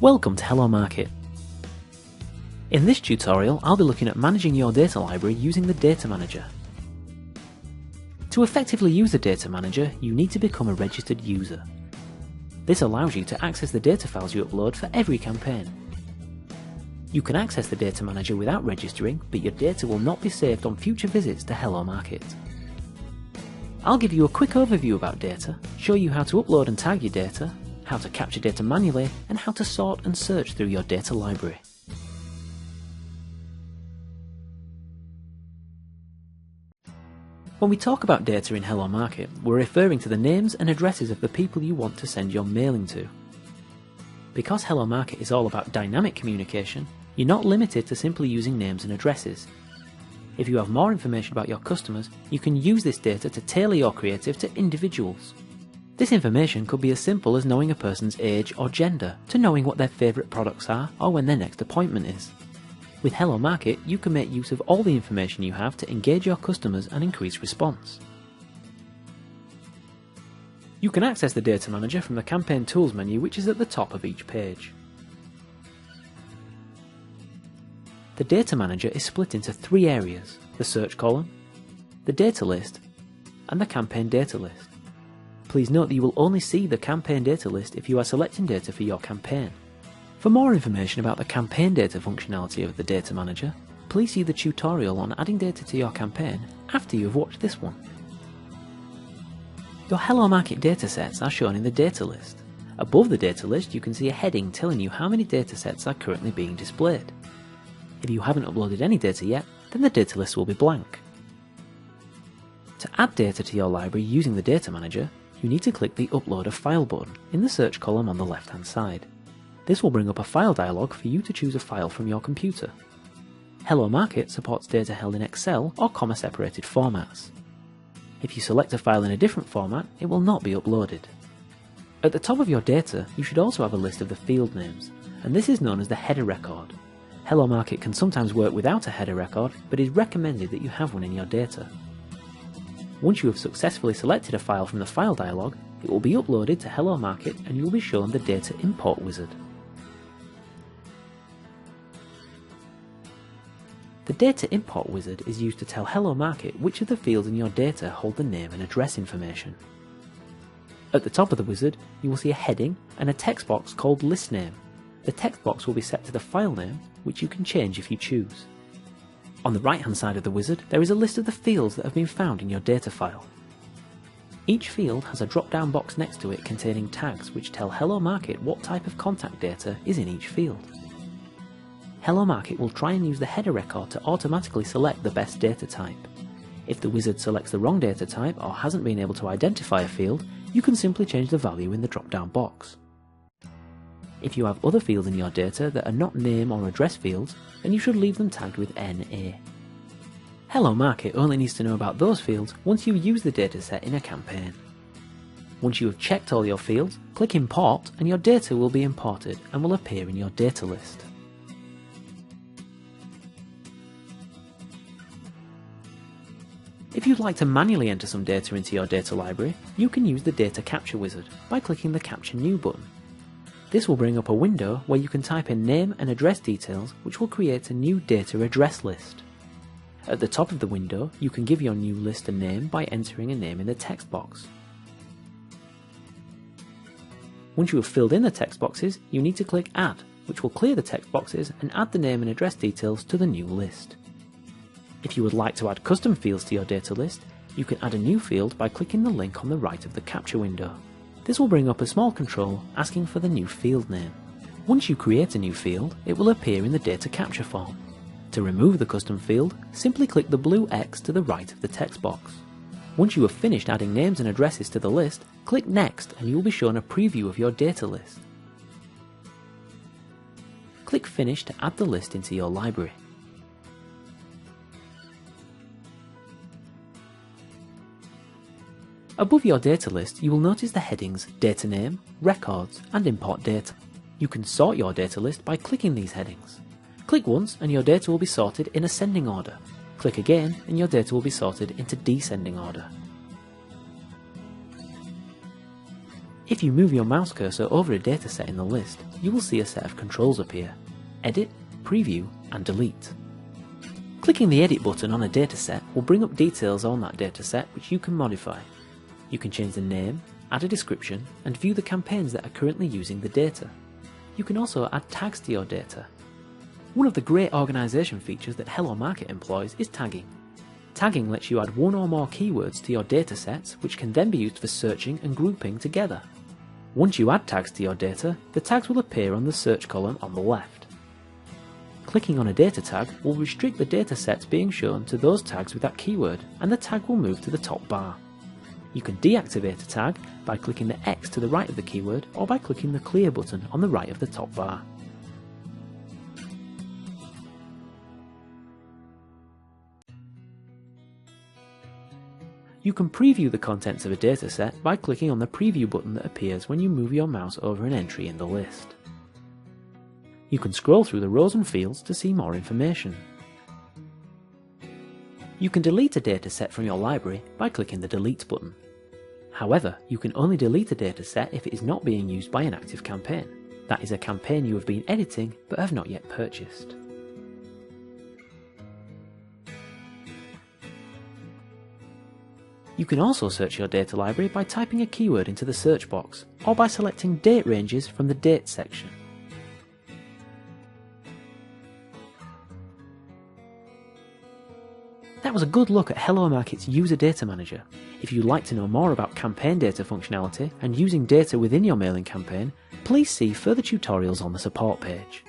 Welcome to Hello Market. In this tutorial, I'll be looking at managing your data library using the Data Manager. To effectively use the Data Manager, you need to become a registered user. This allows you to access the data files you upload for every campaign. You can access the Data Manager without registering, but your data will not be saved on future visits to Hello Market. I'll give you a quick overview about data, show you how to upload and tag your data, how to capture data manually, and how to sort and search through your data library. When we talk about data in Hello Market, we're referring to the names and addresses of the people you want to send your mailing to. Because Hello Market is all about dynamic communication, you're not limited to simply using names and addresses. If you have more information about your customers, you can use this data to tailor your creative to individuals. This information could be as simple as knowing a person's age or gender, to knowing what their favourite products are or when their next appointment is. With Hello Market, you can make use of all the information you have to engage your customers and increase response. You can access the Data Manager from the Campaign Tools menu, which is at the top of each page. The Data Manager is split into three areas: the Search column, the Data List, and the Campaign Data List. Please note that you will only see the Campaign Data List if you are selecting data for your campaign. For more information about the Campaign Data functionality of the Data Manager, please see the tutorial on adding data to your campaign after you have watched this one. Your Hello Market datasets are shown in the Data List. Above the Data List, you can see a heading telling you how many datasets are currently being displayed. If you haven't uploaded any data yet, then the Data List will be blank. To add data to your library using the Data Manager, you need to click the Upload a File button in the Search column on the left-hand side. This will bring up a file dialog for you to choose a file from your computer. Hello Market supports data held in Excel or comma-separated formats. If you select a file in a different format, it will not be uploaded. At the top of your data, you should also have a list of the field names, and this is known as the header record. Hello Market can sometimes work without a header record, but it is recommended that you have one in your data. Once you have successfully selected a file from the file dialog, it will be uploaded to Hello Market and you will be shown the Data Import Wizard. The Data Import Wizard is used to tell Hello Market which of the fields in your data hold the name and address information. At the top of the wizard, you will see a heading and a text box called List Name. The text box will be set to the file name, which you can change if you choose. On the right-hand side of the wizard, there is a list of the fields that have been found in your data file. Each field has a drop-down box next to it containing tags which tell Hello Market what type of contact data is in each field. Hello Market will try and use the header record to automatically select the best data type. If the wizard selects the wrong data type or hasn't been able to identify a field, you can simply change the value in the drop-down box. If you have other fields in your data that are not name or address fields, then you should leave them tagged with NA. Hello Market only needs to know about those fields once you use the dataset in a campaign. Once you have checked all your fields, click Import and your data will be imported and will appear in your data list. If you'd like to manually enter some data into your data library, you can use the Data Capture Wizard by clicking the Capture New button. This will bring up a window where you can type in name and address details, which will create a new data address list. At the top of the window, you can give your new list a name by entering a name in the text box. Once you have filled in the text boxes, you need to click Add, which will clear the text boxes and add the name and address details to the new list. If you would like to add custom fields to your data list, you can add a new field by clicking the link on the right of the capture window. This will bring up a small control asking for the new field name. Once you create a new field, it will appear in the data capture form. To remove the custom field, simply click the blue X to the right of the text box. Once you have finished adding names and addresses to the list, click Next and you will be shown a preview of your data list. Click Finish to add the list into your library. Above your data list, you will notice the headings Data Name, Records, and Import Data. You can sort your data list by clicking these headings. Click once and your data will be sorted in ascending order. Click again and your data will be sorted into descending order. If you move your mouse cursor over a dataset in the list, you will see a set of controls appear: Edit, Preview, and Delete. Clicking the Edit button on a dataset will bring up details on that dataset which you can modify. You can change the name, add a description, and view the campaigns that are currently using the data. You can also add tags to your data. One of the great organisation features that Hello Market employs is tagging. Tagging lets you add one or more keywords to your datasets which can then be used for searching and grouping together. Once you add tags to your data, the tags will appear on the search column on the left. Clicking on a data tag will restrict the datasets being shown to those tags with that keyword, and the tag will move to the top bar. You can deactivate a tag by clicking the X to the right of the keyword or by clicking the clear button on the right of the top bar. You can preview the contents of a dataset by clicking on the preview button that appears when you move your mouse over an entry in the list. You can scroll through the rows and fields to see more information. You can delete a dataset from your library by clicking the Delete button. However, you can only delete a dataset if it is not being used by an active campaign. That is a campaign you have been editing but have not yet purchased. You can also search your data library by typing a keyword into the search box, or by selecting date ranges from the Date section. That was a good look at Hello Market's User Data Manager. If you'd like to know more about campaign data functionality and using data within your mailing campaign, please see further tutorials on the support page.